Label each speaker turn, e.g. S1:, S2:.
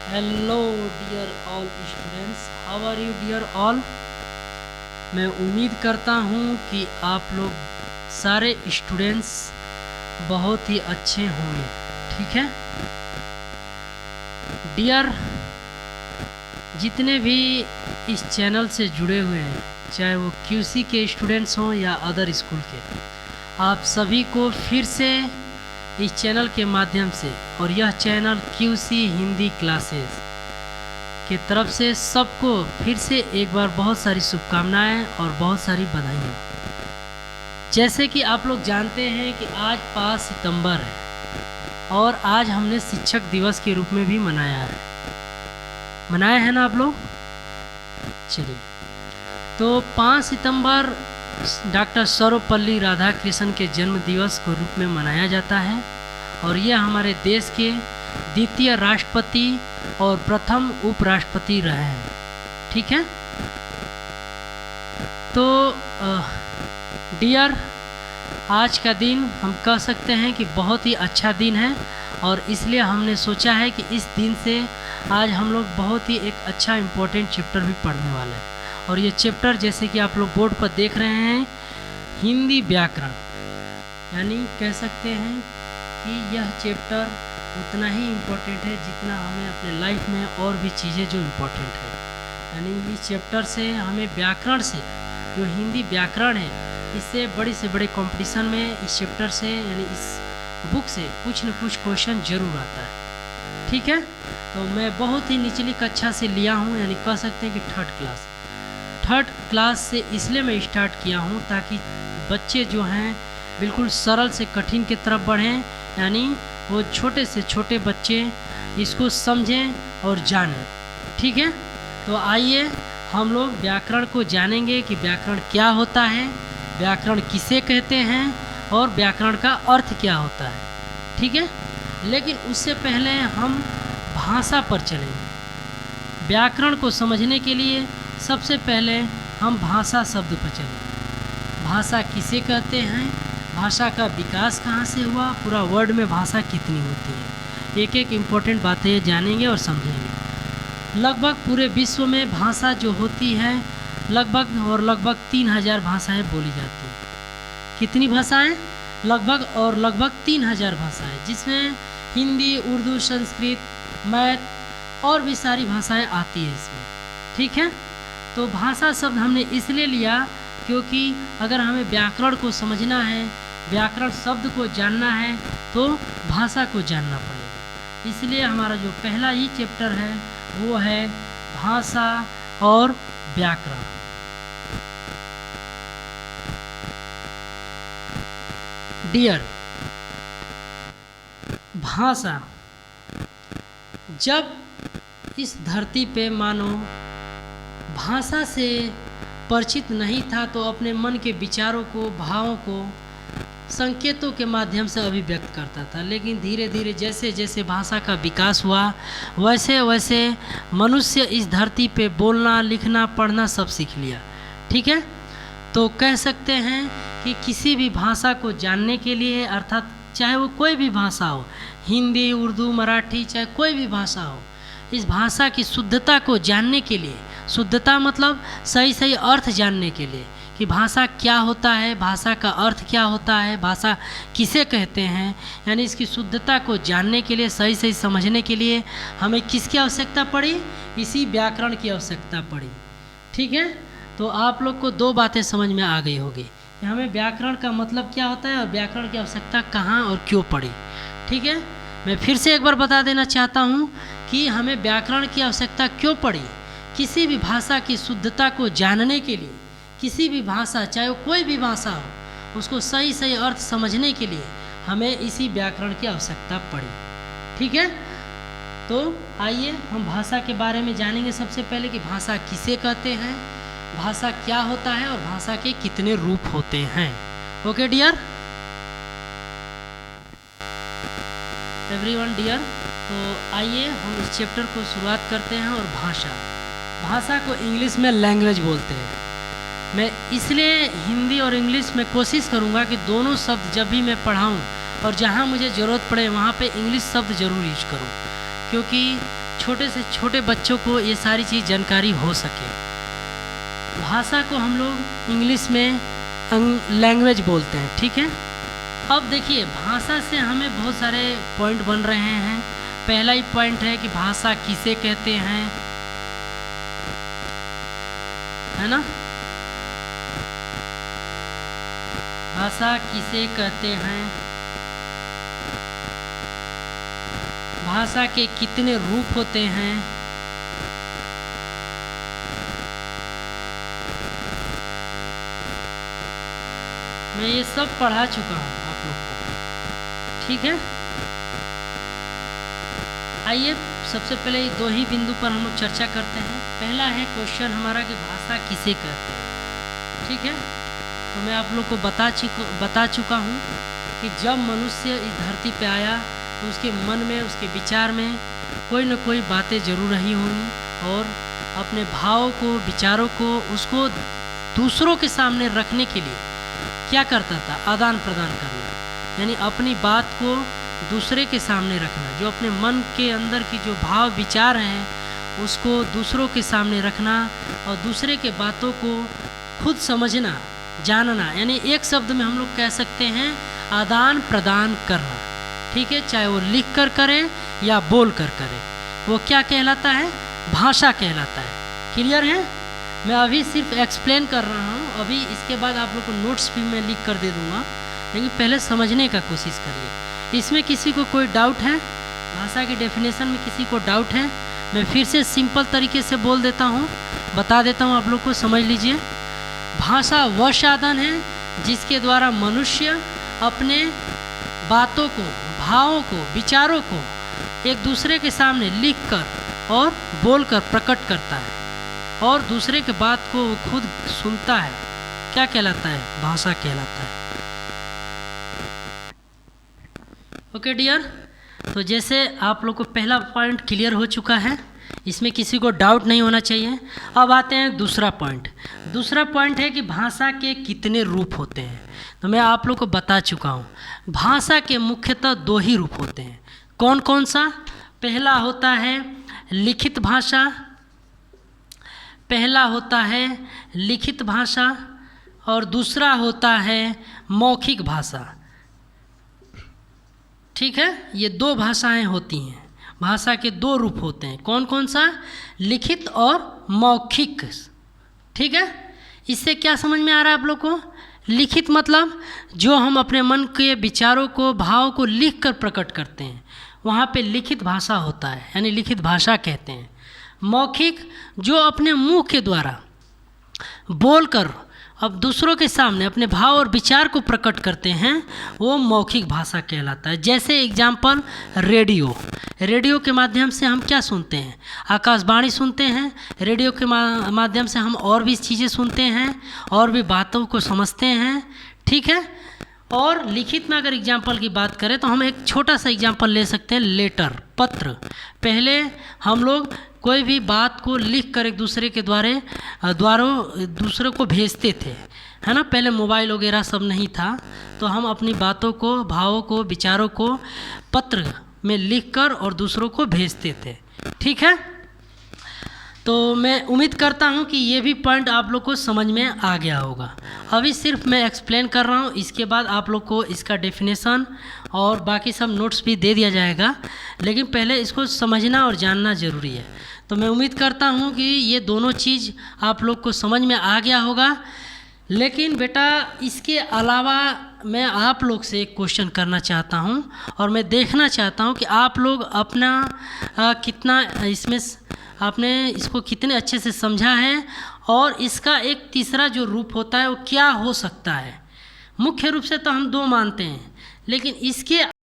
S1: Hello dear all students, how are you dear all. मैं उम्मीद करता हूँ कि आप लोग सारे स्टूडेंट्स बहुत ही अच्छे होंगे। ठीक है डियर, जितने भी इस चैनल से जुड़े हुए हैं, चाहे वो क्यूसी के स्टूडेंट्स हों या अदर स्कूल के, आप सभी को फिर से इस चैनल के माध्यम से, और यह चैनल क्यूसी हिंदी क्लासेस की तरफ से सबको फिर से एक बार बहुत सारी शुभकामनाएं और बहुत सारी बधाइयाँ। जैसे कि आप लोग जानते हैं कि आज 5 सितंबर है और आज हमने शिक्षक दिवस के रूप में भी मनाया है ना आप लोग। चलिए, तो 5 सितंबर डॉक्टर सर्वपल्ली राधाकृष्णन के जन्म दिवस के रूप में मनाया जाता है और यह हमारे देश के द्वितीय राष्ट्रपति और प्रथम उपराष्ट्रपति रहे हैं। ठीक है, तो डियर, आज का दिन हम कह सकते हैं कि बहुत ही अच्छा दिन है और इसलिए हमने सोचा है कि इस दिन से आज हम लोग बहुत ही एक अच्छा इम्पोर्टेंट चैप्टर भी पढ़ने वाले हैं। और ये चैप्टर, जैसे कि आप लोग बोर्ड पर देख रहे हैं, हिंदी व्याकरण, यानी कह सकते हैं कि यह चैप्टर उतना ही इम्पोर्टेंट है जितना हमें अपने लाइफ में और भी चीज़ें जो इम्पोर्टेंट है। यानी इस चैप्टर से हमें व्याकरण से, जो हिंदी व्याकरण है, इससे बड़े से बड़े कंपटीशन में इस चैप्टर से, यानी इस बुक से कुछ न कुछ क्वेश्चन जरूर आता है। ठीक है, तो मैं बहुत ही निचली कक्षा से लिया हूँ, यानी कह सकते हैं कि थर्ड क्लास से इसलिए मैं स्टार्ट किया हूँ ताकि बच्चे जो हैं बिल्कुल सरल से कठिन की तरफ बढ़ें, यानी वो छोटे से छोटे बच्चे इसको समझें और जानें। ठीक है, तो आइए हम लोग व्याकरण को जानेंगे कि व्याकरण क्या होता है, व्याकरण किसे कहते हैं और व्याकरण का अर्थ क्या होता है। ठीक है, लेकिन उससे पहले हम भाषा पर चलेंगे। व्याकरण को समझने के लिए सबसे पहले हम भाषा शब्द पर चलें। भाषा किसे कहते हैं, भाषा का विकास कहाँ से हुआ, पूरा वर्ल्ड में भाषा कितनी होती है, एक एक इम्पोर्टेंट बातें जानेंगे और समझेंगे। लगभग पूरे विश्व में भाषा जो होती है लगभग 3000 भाषाएं बोली जाती हैं। कितनी भाषाएं? लगभग 3000 भाषाएं, जिसमें हिंदी, उर्दू, संस्कृत, मैथ और भी सारी भाषाएं आती है इसमें। ठीक है, तो भाषा शब्द हमने इसलिए लिया क्योंकि अगर हमें व्याकरण को समझना है, व्याकरण शब्द को जानना है, तो भाषा को जानना पड़ेगा। इसलिए हमारा जो पहला ही चैप्टर है वो है भाषा और व्याकरण। डियर, भाषा, जब इस धरती पे मानो भाषा से परिचित नहीं था तो अपने मन के विचारों को, भावों को संकेतों के माध्यम से अभिव्यक्त करता था। लेकिन धीरे धीरे जैसे जैसे भाषा का विकास हुआ, वैसे वैसे मनुष्य इस धरती पे बोलना, लिखना, पढ़ना सब सीख लिया। ठीक है, तो कह सकते हैं कि किसी भी भाषा को जानने के लिए, अर्थात चाहे वो कोई भी भाषा हो, हिंदी, उर्दू, मराठी, चाहे कोई भी भाषा हो, इस भाषा की शुद्धता को जानने के लिए, शुद्धता मतलब सही सही अर्थ जानने के लिए कि भाषा क्या होता है, भाषा का अर्थ क्या होता है, भाषा किसे कहते हैं, यानी इसकी शुद्धता को जानने के लिए, सही सही समझने के लिए हमें किसकी आवश्यकता पड़ी? इसी व्याकरण की आवश्यकता पड़ी। ठीक है, तो आप लोग को 2 बातें समझ में आ गई होगी कि हमें व्याकरण का मतलब क्या होता है और व्याकरण की आवश्यकता कहाँ और क्यों पड़ी। ठीक है, मैं फिर से एक बार बता देना चाहता हूँ कि हमें व्याकरण की आवश्यकता क्यों पड़ी। किसी भी भाषा की शुद्धता को जानने के लिए, किसी भी भाषा, चाहे वो कोई भी भाषा हो, उसको सही सही अर्थ समझने के लिए हमें इसी व्याकरण की आवश्यकता पड़ी। ठीक है, तो आइए हम भाषा के बारे में जानेंगे। सबसे पहले कि भाषा किसे कहते हैं, भाषा क्या होता है और भाषा के कितने रूप होते हैं। ओके डियर, एवरीवन डियर, तो आइए हम इस चैप्टर को शुरुआत करते हैं। और भाषा को इंग्लिश में लैंग्वेज बोलते हैं। मैं इसलिए हिंदी और इंग्लिश में कोशिश करूँगा कि दोनों शब्द जब भी मैं पढ़ाऊँ और जहाँ मुझे ज़रूरत पड़े वहाँ पे इंग्लिश शब्द ज़रूर यूज करूँ, क्योंकि छोटे से छोटे बच्चों को ये सारी चीज़ जानकारी हो सके। भाषा को हम लोग इंग्लिश में लैंग्वेज बोलते हैं, ठीक है। अब देखिए, भाषा से हमें बहुत सारे पॉइंट बन रहे हैं। पहला ही पॉइंट है कि भाषा किसे कहते हैं, है ना। भाषा किसे कहते हैं, भाषा के कितने रूप होते हैं, मैं ये सब पढ़ा चुका हूँ आप लोग को, ठीक है। आइए सबसे पहले दो ही बिंदु पर हम लोग चर्चा करते हैं। पहला है क्वेश्चन हमारा कि भाषा किसे कहते हैं, ठीक है। तो मैं आप लोग को बता चुका हूँ कि जब मनुष्य इस धरती पे आया तो उसके मन में, उसके विचार में कोई न कोई बातें जरूर रही होंगी, और अपने भावों को, विचारों को उसको दूसरों के सामने रखने के लिए क्या करता था, आदान प्रदान करना, यानी अपनी बात को दूसरे के सामने रखना। जो अपने मन के अंदर की जो भाव विचार हैं उसको दूसरों के सामने रखना, और दूसरे के बातों को खुद समझना, जानना, यानी एक शब्द में हम लोग कह सकते हैं आदान प्रदान करना, ठीक है। चाहे वो लिख कर करें या बोल कर करें, वो क्या कहलाता है, भाषा कहलाता है। क्लियर है। मैं अभी सिर्फ एक्सप्लेन कर रहा हूँ, अभी इसके बाद आप लोग को नोट्स भी मैं लिख कर दे दूँगा, लेकिन पहले समझने का कोशिश करिए। इसमें किसी को कोई डाउट है, भाषा की डेफिनेशन में किसी को डाउट है, मैं फिर से सिंपल तरीके से बोल देता हूँ, बता देता हूँ, आप लोग को समझ लीजिए। भाषा वह साधन है जिसके द्वारा मनुष्य अपने बातों को, भावों को, विचारों को एक दूसरे के सामने लिखकर और बोलकर प्रकट करता है, और दूसरे के बात को वो खुद सुनता है। क्या कहलाता है, भाषा कहलाता है। ओके डियर, तो जैसे आप लोग को पहला पॉइंट क्लियर हो चुका है, इसमें किसी को डाउट नहीं होना चाहिए। अब आते हैं दूसरा पॉइंट। दूसरा पॉइंट है कि भाषा के कितने रूप होते हैं। तो मैं आप लोग को बता चुका हूँ, भाषा के मुख्यतः दो ही रूप होते हैं। कौन कौन सा? पहला होता है लिखित भाषा, पहला होता है लिखित भाषा, और दूसरा होता है मौखिक भाषा, ठीक है। ये दो भाषाएं होती हैं, भाषा के दो रूप होते हैं। कौन कौन सा? लिखित और मौखिक, ठीक है। इससे क्या समझ में आ रहा है आप लोग को? लिखित मतलब जो हम अपने मन के विचारों को, भाव को लिख कर प्रकट करते हैं, वहाँ पे लिखित भाषा होता है, यानी लिखित भाषा कहते हैं। मौखिक जो अपने मुंह के द्वारा बोलकर अब दूसरों के सामने अपने भाव और विचार को प्रकट करते हैं, वो मौखिक भाषा कहलाता है। जैसे एग्जाम्पल रेडियो, रेडियो के माध्यम से हम क्या सुनते हैं? आकाशवाणी सुनते हैं। रेडियो के माध्यम से हम और भी चीज़ें सुनते हैं, और भी बातों को समझते हैं, ठीक है। और लिखित में अगर एग्जाम्पल की बात करें तो हम एक छोटा सा एग्जाम्पल ले सकते हैं, लेटर, पत्र। पहले हम लोग कोई भी बात को लिख कर एक दूसरे के द्वारा दूसरे को भेजते थे, है ना। पहले मोबाइल वगैरह सब नहीं था, तो हम अपनी बातों को, भावों को, विचारों को पत्र में लिखकर और दूसरों को भेजते थे, ठीक है। तो मैं उम्मीद करता हूँ कि ये भी पॉइंट आप लोग को समझ में आ गया होगा। अभी सिर्फ मैं एक्सप्लेन कर रहा हूँ, इसके बाद आप लोग को इसका डेफिनेशन और बाकी सब नोट्स भी दे दिया जाएगा, लेकिन पहले इसको समझना और जानना ज़रूरी है। तो मैं उम्मीद करता हूँ कि ये दोनों चीज़ आप लोग को समझ में आ गया होगा। लेकिन बेटा, इसके अलावा मैं आप लोग से एक क्वेश्चन करना चाहता हूँ, और मैं देखना चाहता हूँ कि आप लोग अपना कितना इसमें आपने इसको कितने अच्छे से समझा है, और इसका एक तीसरा जो रूप होता है वो क्या हो सकता है। मुख्य रूप से तो हम दो मानते हैं, लेकिन इसके